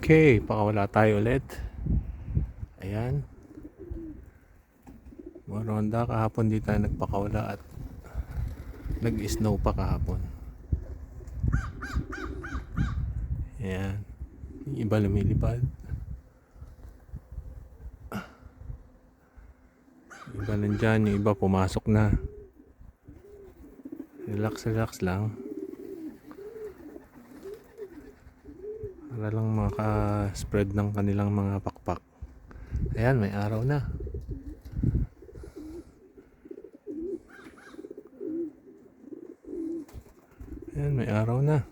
Okay, pakawala tayo ulit. Ayan. Mga ronda, kahapon di tayo nagpakawala at nag-snow pa kahapon. Ayan. Yung iba lumilipad. Yung iba nandyan, yung iba pumasok na. Relax lang. Para lang maka-spread ng kanilang mga pakpak. Ayan, may araw na. Ayan, may araw na.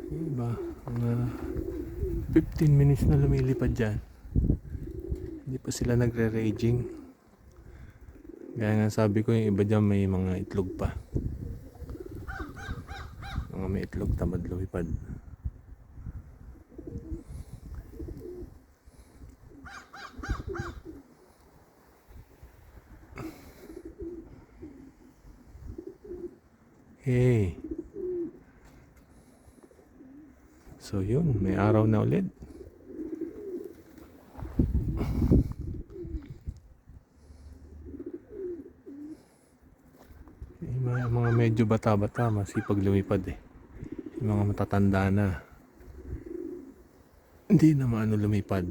Iba, mga 15 minutes na lumilipad dyan. Hindi pa sila nagre-raging. Kaya nga sabi ko, yung iba dyan may mga itlog pa. Mga may itlog, tamad lumipad. Hey. So yun, may araw na ulit. Yung mga medyo bata-bata, masipag lumipad eh. Yung mga matatanda na, hindi na maano lumipad.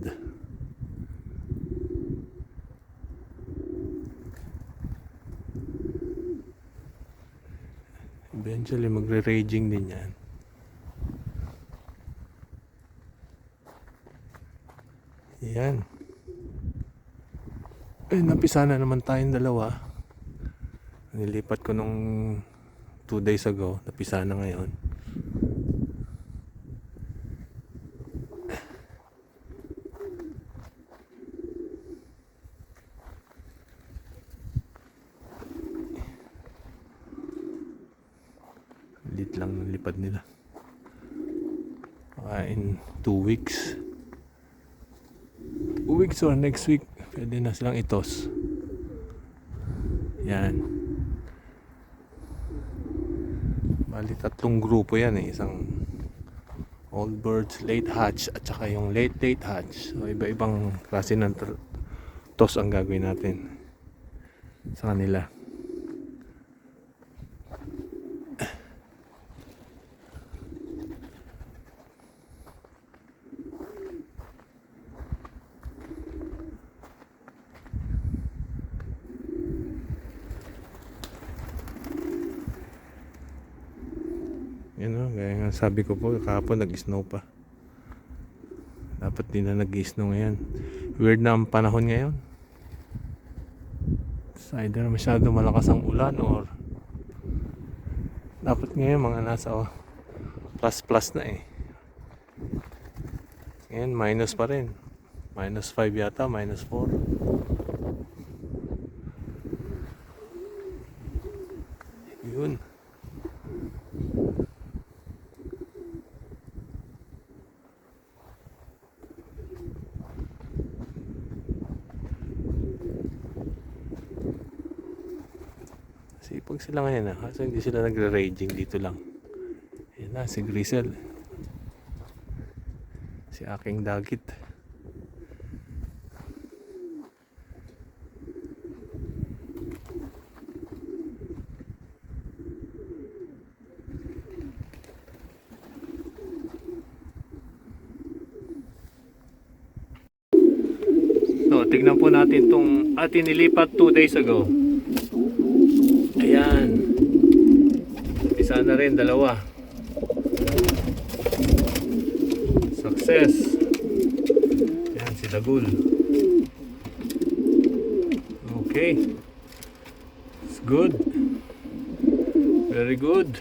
Eventually, magre-raging din yan. Yan. Eh, napisa na naman tayong dalawa. Nilipat ko nung 2 days ago. Napisa na ngayon. Lit lang ng lipad nila. In 2 weeks. 2 weeks or next week, pwede na silang itos. Yan. Bali 3 grupo yan eh. Isang old birds, late hatch, at saka yung late hatch. So iba-ibang klase ng toss ang gagawin natin sa kanila. Yan o, gaya nga sabi ko po, kahapon nag-snow pa. Dapat din na nag-snow ngayon. Weird na ang panahon ngayon. It's either masyado malakas ang ulan or dapat ngayon mga nasa plus na eh. Ngayon minus pa rin. -5 yata, -4. Yun. Sipag sila ngayon kasi hindi sila nagre-raging dito lang. Ayan na, si Grisel. Si aking dagit. So, tignan po natin tong atin nilipat 2 days ago. Ayan. Isa na rin, dalawa. Success. Ayan, si Dagul. Okay. It's good. Very good.